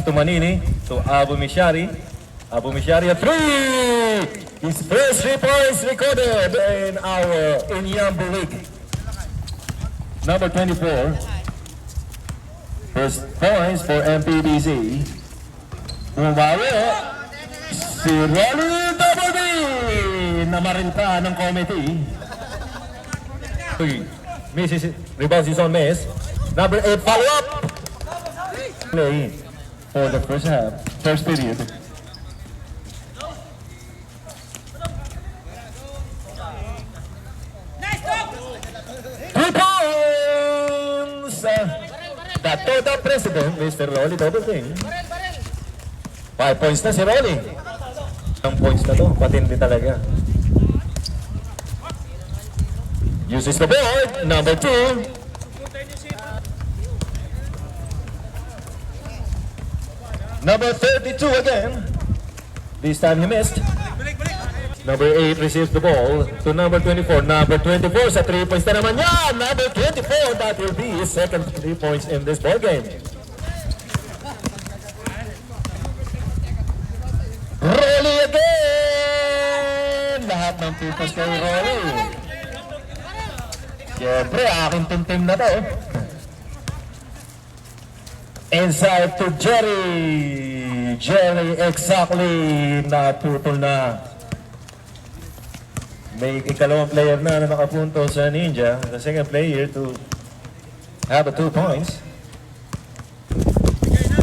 To Manini, to Abu Mishari. Abu Mishari, a three! His first 3 points recorded in our Inyambu League. Number 24. First points for MPBC. Bumawi si Rolly Double D! Namarinta ng committee. Misses, rebounds is on miss. Number 8, follow up! Play for the first half, first period. The total president, Mr. Rolly Double King. 5 points na si Rolly. Ang points na to, patindi talaga. Uses the board, number 2. Number 32 again. This time he missed. Number 8 receives the ball to number 24. Number 24 sa 3 points na naman yan. Number 24, that will be his second 3 points in this ball game. Rolly again! Lahat ng pipos kay Rolly. Siyempre, aking team na to. Inside to Jerry. Jerry exactly naputol na. May ikalawang player na nakapunto sa Ninja. The second player to have 2 points.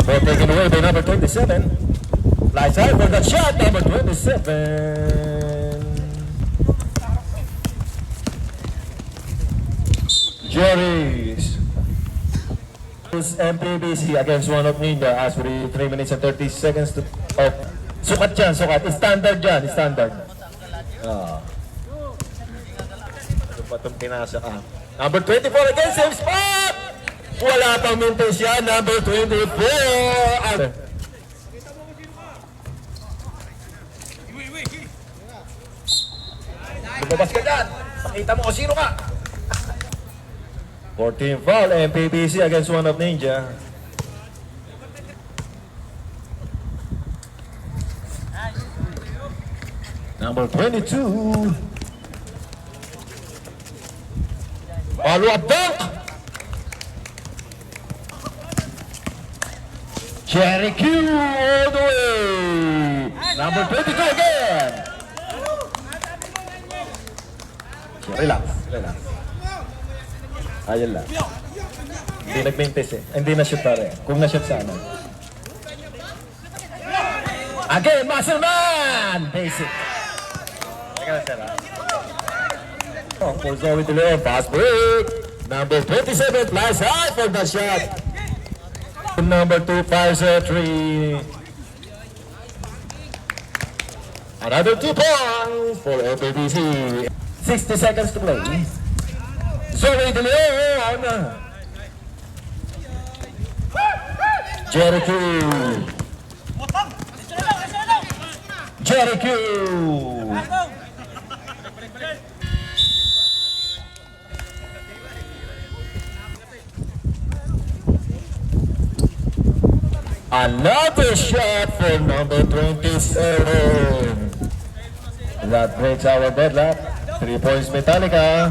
Ball taken away by number 27. Lights out for the shot, number 27. Jerry's. MPBC against one of Ninja as for 3 minutes and 30 seconds to... Oh, sukat dyan, sukat. Standard dyan, standard. Itong pinasa ka. Number 24 again, same spot! Wala pang mintos siya, number 24! Lumabas ka dyan! Pakita mo kung sino ka! 14 foul, MPBC against one of Ninja. Number 22. Follow-up dunk! Jerry Q all the way! Number 22 again! Relax, relax. Ayun lang. Hindi nag-mintis eh. Hindi na-shoot pare. Kung na-shoot sana. Again, Muscle Man! Basic. Teka lang sir ha. For Zoe De Leon, fast break. Number 27 flies high for the shot. Number 2 fires a 3. Another 2 points for MPBC. 60 seconds to play. Zoe De Leon. Jericho. Jericho. Another shot for number 27. That breaks our deadlock. 3 points Metallica.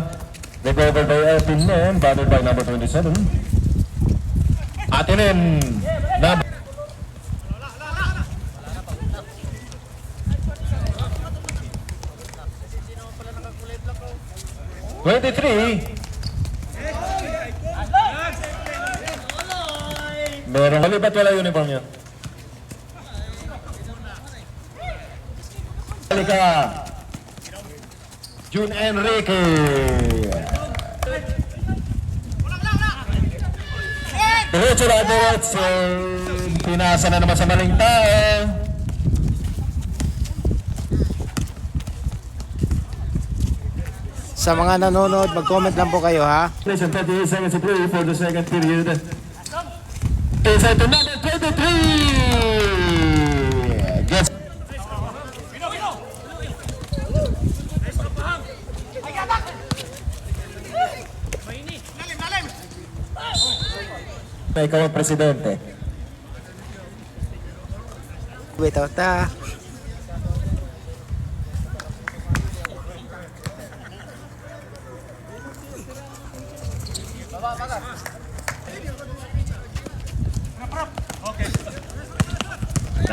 Recovered by Elpin Nen, batted by number 27. Atinin. Number 23. Meron mali ba't wala uniform niya? Halika Jun Enrique. Diretso na diretso. Pinasa na naman sa maling tao. Sa mga nanonood, mag-comment lang po kayo ha. Less than 38 seconds to play for the second period. Inside to number 23. Gets na ikaw ang presidente. Wait, ta.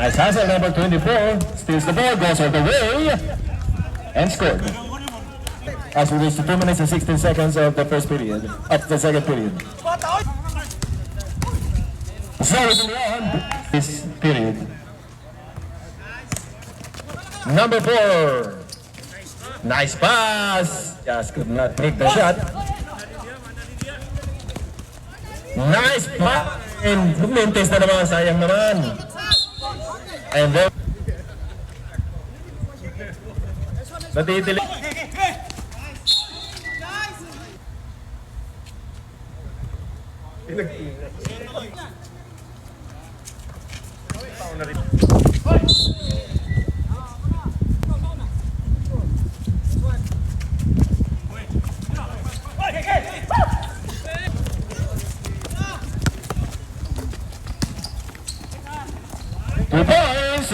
Nice hustle, number 24. Steals the ball, goes all the way, and scored. As we reach the 2 minutes and 16 seconds of the first period, of the second period. So it's beyond this period. Number 4. Nice pass. Just could not make the shot. Nice pass. And mintes na naman, sayang naman. And then natitili. Two points.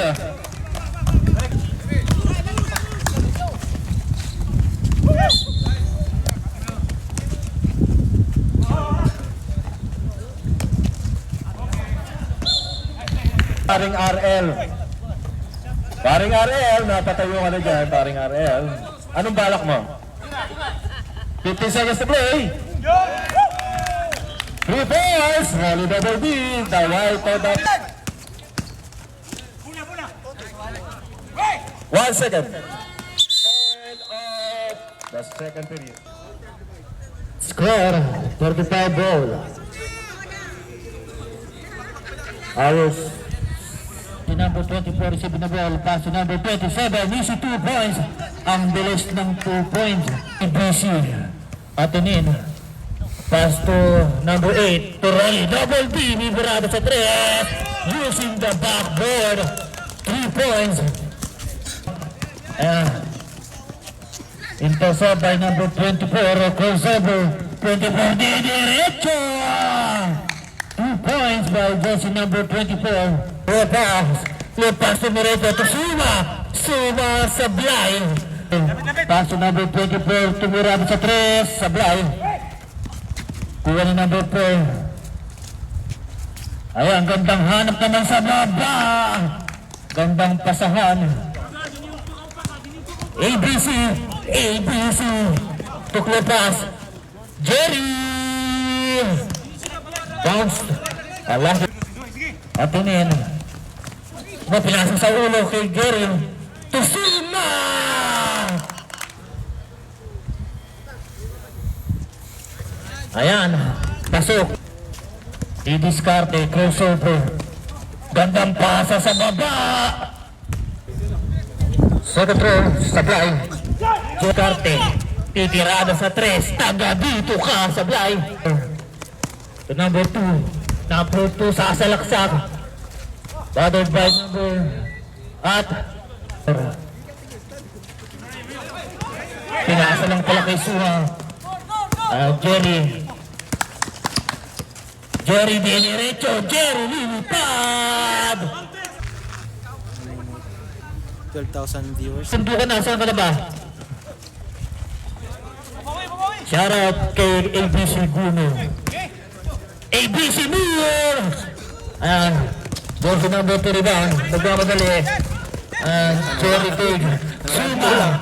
Paring RL. Paring RL, napatayo ka na dyan, paring RL. Anong balak mo? 15 seconds to play. 3 points. Rally double D. The white to the... 1 second. And off the second period. Score, 35 ball. Ours. The number 24 receiving the ball, pass to number 27, easy 2 points. Ang bilis ng 2 points. ABC, Atenin. Pass to number 8, to Rolly, double B, Miberado sa 3, using the backboard, 3 points. Intercept by number 24, crossover, 24, diretso! 2 points by jersey number 24. Lepas Tumireto to Suma Sablay. Pass to number 24, Tumirado sa 3, Sablay. Kuha ni number 4. Ayan, gandang hanap naman sa baba. Gandang pasahan. ABC, tuklo pass. Jerry! Bounce. Allah. Atenin. Pinasa sa ulo kay Jerry. Tusima! Ayan, pasok. I-discarte, crossover. Gandang pasa sa baba. Second throw, Sablay. Discarte, titirada sa 3. Taga dito ka, Sablay. To number 2. Number 2 sasalaksak. Bothered by number at pinasa lang pala kay Suha. Jerry diretso, Jerry lilipad. 12,000 viewers. Sundo ka na, saan ka na ba? Shoutout kay ABC Guno. ABC Moore! Ayan, jersey number 2 rebound, magmamadali. Jerry Pig, Suma.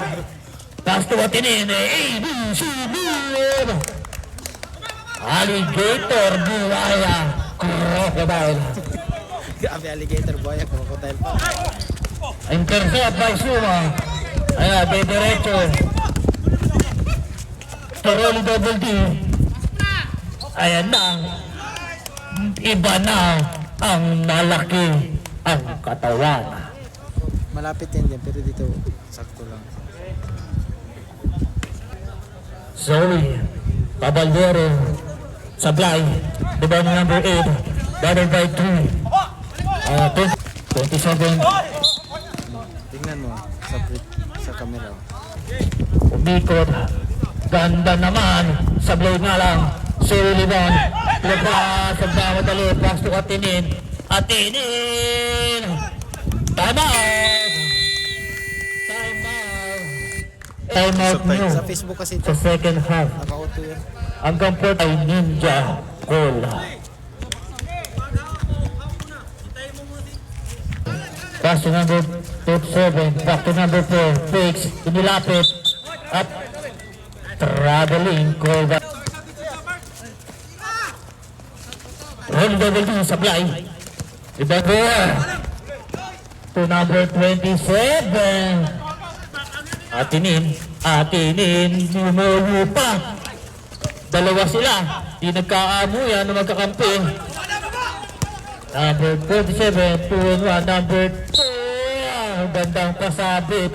Pass to Atenin, ABC Moore! Alligator, buhaya, crocodile. Grabe, alligator boy, crocodile pa. Intercept by Suma. Ayan, diretso. Toroli double D. Ayan na. Iba na ang malaki ang katawan. Malapit yan dyan, pero dito, sakto lang. Zoe Caballero Sablay, the ball number 8, batted by 2. 27. Tingnan mo sa camera. Umikot. Ganda naman. Sablay nga lang. Surely down. Labas ang bawat dali. Pass to Atinin. Atinin! Time out! Time out! Time out nyo. Sa Facebook kasi ito. Sa second half. Naka-auto yun. Hanggang po ay Ninja Call. Pass to number 27. Back to number 4. Fix. Inilapit. Up. Traveling. Call back. Roll double D. Sablay. Iba po. To number 27. Atinin. Atinin. Lumulo pa. Dalawa sila. Di nagkaamuyan na magkakampi. Number 47, 2-1, number 2. Gandang pasabit.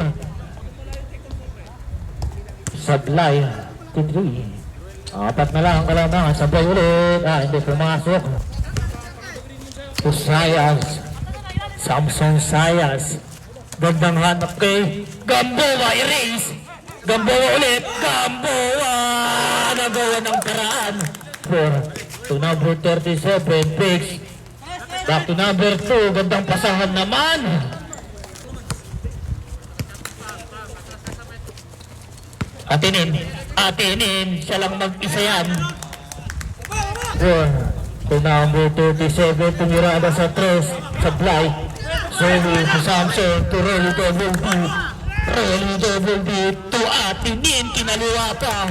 Sablay, 3. Apat na lang ang kalamangan. Sablay ulit. Hindi pumasok. To Sayas. Samson Sayas. Gandang hanap kay Gamboa. Erase. Gamboa ulit. Gamboa. Nagawa ng paraan. 4. To number 37, Fix. Back to number 2, gandang pasahan naman. Atinin, Atinin, siya lang mag-isa yan. 4, to number 37, tumirada sa 3, Sablay. Sorry, si Samson, to Rolly Double D. Rolly Double D, to Atinin, kinaliwa pa.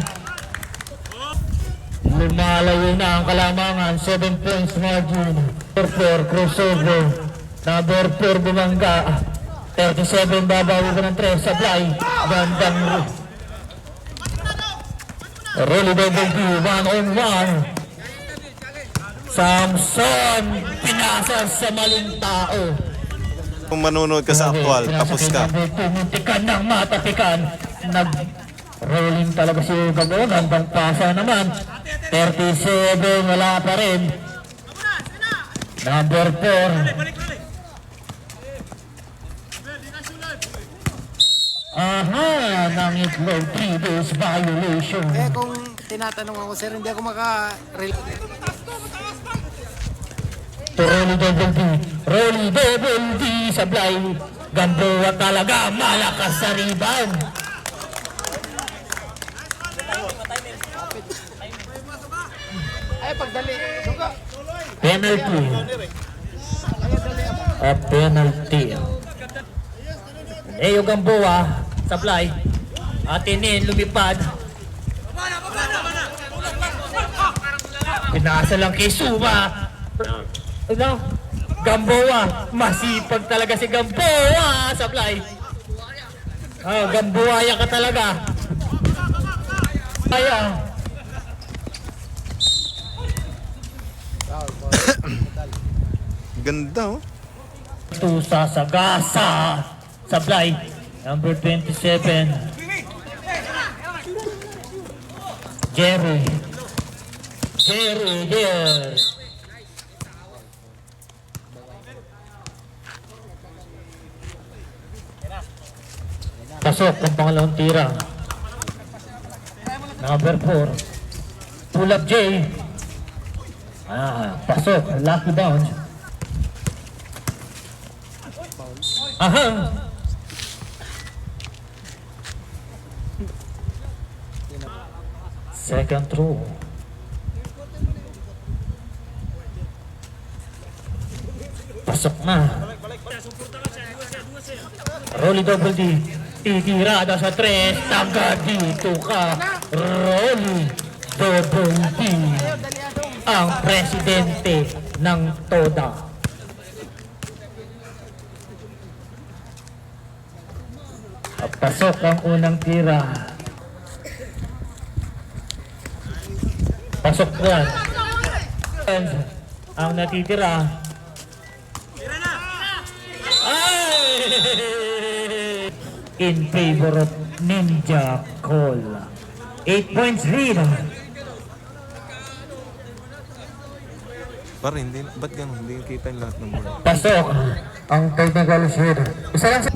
Lumalayo na ang kalamangan, 7 points margin. Number 4, crossover. Number 4, bumangga. 37, babawi ko ng 3, Sablay. Gandang Rolly Double D, 1-on-1. Samson, pinasa sa maling tao. Kung manonood ka sa actual, tapos ka. Muntikan ng matapikan. Nag-rolling talaga si Gago. Gandang pasa naman. 37, wala pa rin. Number 4. Aha, nang itlog 3 days violation. Kaya kung tinatanong ako, sir, hindi ako To Rolly Double D. Rolly Double D, Sablay. Gamboa talaga, malakas sa rebound. Ay, pagdali. Suka. Penalty. A penalty. Eyo Gamboa, Sablay. Atinin, lumipad. Pinasa lang kay Suma. Ano? Gamboa. Masipag talaga si Gamboa, Sablay. Gamboaya ka talaga. Kaya. Ganda oh. To Sasagasa. Sablay. Number 27. Jerry. Jerry there. Pasok ang pangalawang tira. Number 4. Pull up J. Pasok. Lucky bounce. Aha. Second throw. Pasok na. Rolly Double D. Titirada sa 3. Taga dito ka. Rolly Double D. Ang presidente ng TODA. Pasok ang unang tira. Pasok yan. Ang natitira. Ay! In favor of Ninja Call. 8 points lead. Pare, hindi, ba't ganun? Hindi kita yung lahat ng board. Pasok ang technical shooter. Isa lang sa...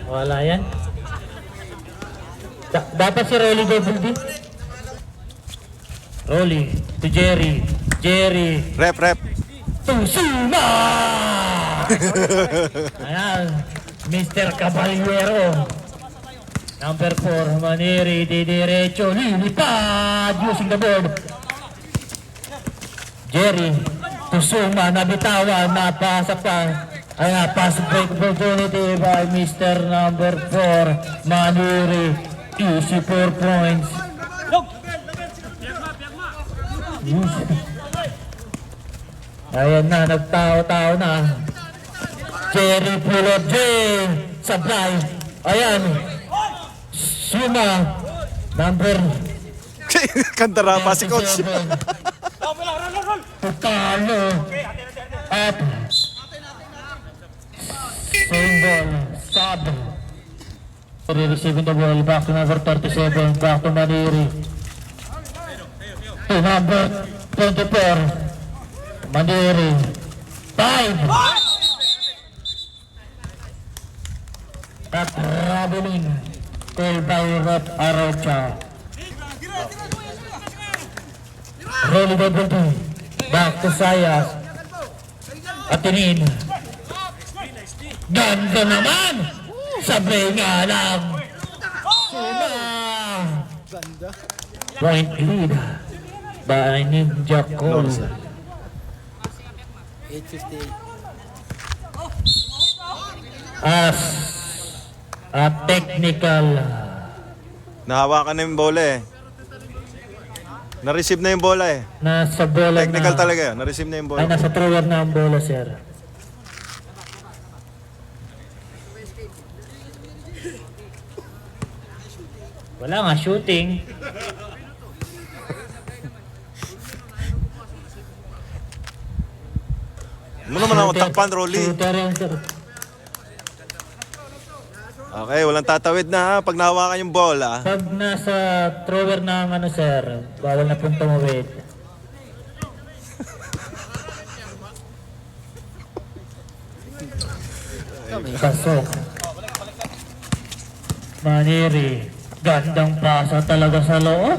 Wala yan. Dapat si Rolly Double D. Rolly to Jerry. Jerry Rep. to Suma! Ayan, Mr. Caballero. Number 4, Maniri, di diretso, lilipad using the board. Jerry, to Suma, nabitawan, napasa pa. Ayan, pass break opportunity by Mr. Number 4, Maniri, easy 4 points. Ayan na, nagtao-tao na. Jerry Pulot J. Supply. Ayan. Suma. Number Kandara pa si coach. 27. Putalo. Up. Single. Sub. Receiving the ball. Back to number 37. Back to Maniri. To number 24. Maniri. 5. At traveling. Call by Rep Arocha. Rolly double two. Back to Sayas. Atinin. Ganda naman! Sabi nga lang. Suma. Point lead by Ninja Cole. 8:58. As a technical. Nahawakan na yung bola eh. Na-receive na yung bola eh. Nasa bola Technical na. talaga yun. Na-receive na yung Ay, bola. nasa thrower na ang bola, sir. Wala nga, shooting. Mo naman ako takpan, Rolly. Shooter yan, sir. Okay, walang tatawid na ha. Pag nahawakan yung bola. Pag nasa thrower na ang ano, sir, bawal na pong tumawid. Pasok. Maniri. Gandang pasa talaga sa loob.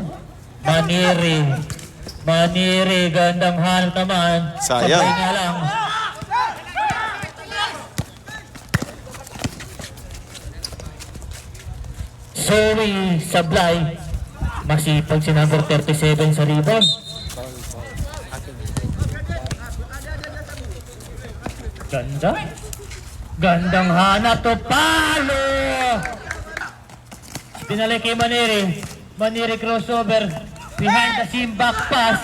Maniri. Maniri. Gandang hanap naman. Sayang. Sabay nga lang. Zoe Sablay. Masipag si number 37 sa rebound. Ganda. Gandang hanap to palo. Pinalik kay Maniri. Maniri crossover. Behind the seam back pass.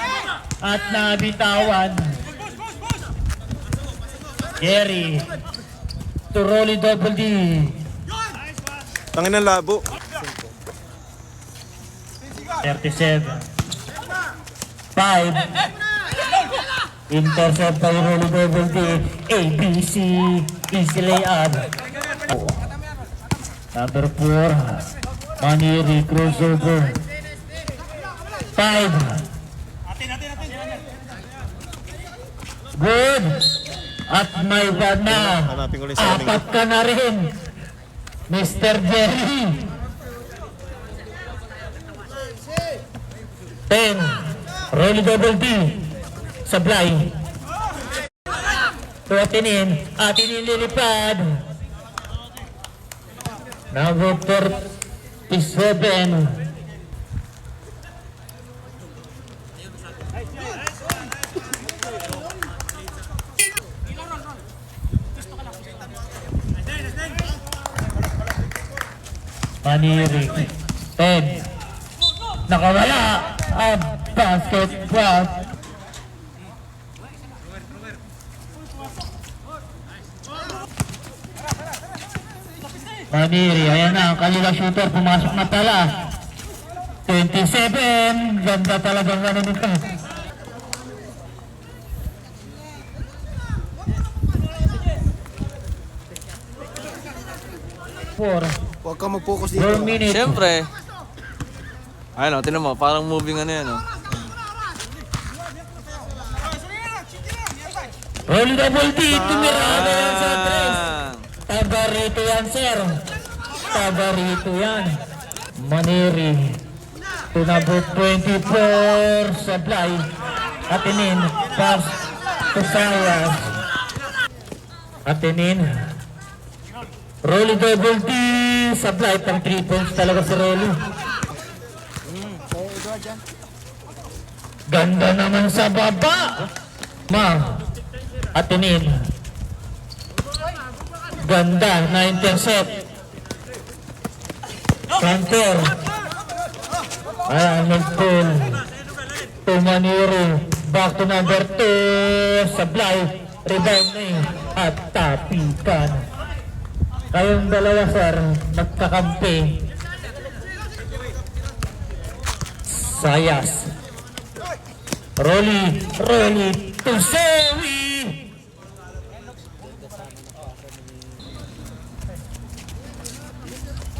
At nabitawan. Jerry. To Rolly double D. Tangin ng labo. 37. 5. Intercept by Rolly double D. ABC. Easy layup. Number 4. Maniri crossover. 5. Good. At may bad na. Hanapin ko rin sa amin. Apat ka na rin. Mr. Jerry. 10. Rolly double D. Sablay. Atinin. Atinin lilipad. Number 37. Maniri. 10. Nakawala. Ang basketball. Maniri. Ayan na. Ang kanila shooter. Pumasok na pala. 27. Ganda talagang ano nito. Four. Huwag kang mag-focus dito. 4 minutes. Siyempre. Ayun o, tinan mo, parang moving ano yan o. Rolly double D. Tumirada yan sa tres. Ah, Taga rito yan, sir. Taga rito yan. Maniri. to number 24, Sablay. Atenin, pass to Sayas. Atenin. Rolly double D, Sablay, pang 3 points talaga si Rolly. Ganda naman sa baba. Atenin. Ganda, na-intercept. Cantor. Ayan, nag-pull. To Maniri. Back to number 2. Sablay. Rebounding. At tapikan. Kayong dalawa, sir, nagkakampi. Sayas. Rolly to Zoe.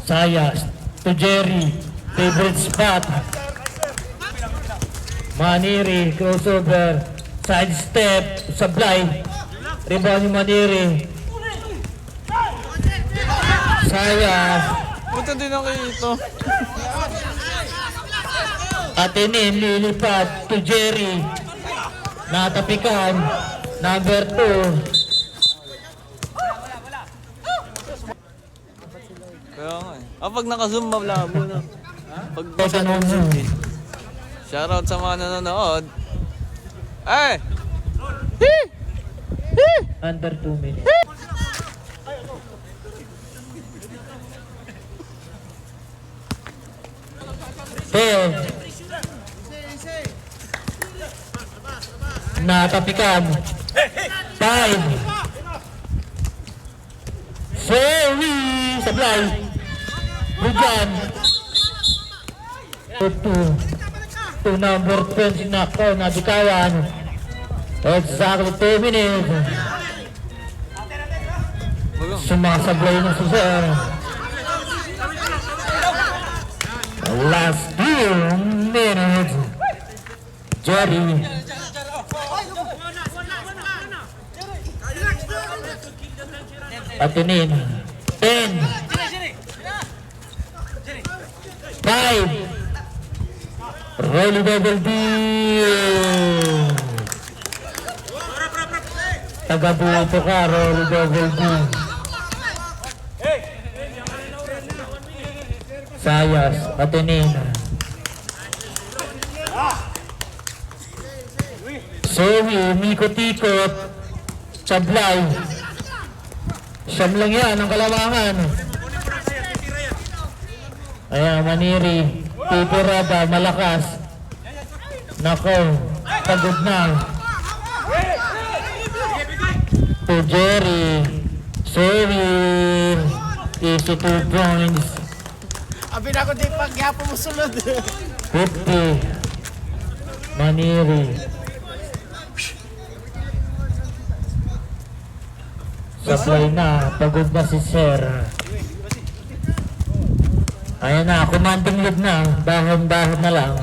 Sayas to Jerry. Favorite spot. Maniri goes over. Side step. Sablay. Rebound ni Maniri. Sayas. Punta din ako ito. Atenin lilipat to Jerry. Natapikan. Number 2. Kaya nga eh. Pag naka-zoom, mablabo na. Pag Zoom. shoutout sa mga nanonood. Eh! Under 2 minutes. Ten. Natapikan. 5. Sorry! Sablay. Bugan. To number 20 na ko, nabikawan. Exactly 2 minutes. Sumasablay na si Sir. Last 2 minutes. Jerry. Atenin. 10. 5. Rolly double D. Tagabuto ka, Rolly double D. Sayas, Atenin. Zoe, umikot-ikot. Sablay. Siyam lang yan ang kalamangan. Ayan, Maniri. Pipirada, malakas. Nako, pagod na. To Jerry. Zoe. Easy 2 points. Abi na ako di pagyapo mo sulod. 50. Maniri. Supply na. Pagod na si Sir. Ayan na. Commanding lead na. Bahon-bahon na lang.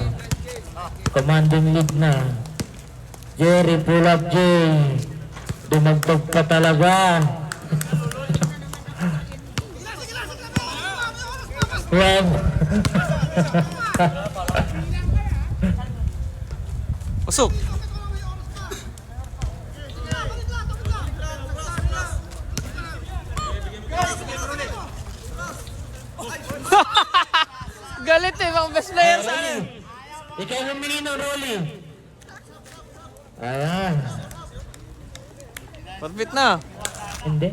Commanding lead na. Jerry, pull up J. Dumagtog pa talaga. Well. Pasok! Galit eh, mga best player sa akin. Ikaw humingi ng Rolly. Ayan. Perfect na. Hindi.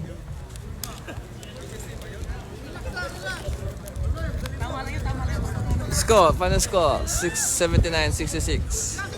Score, final score, 679-66.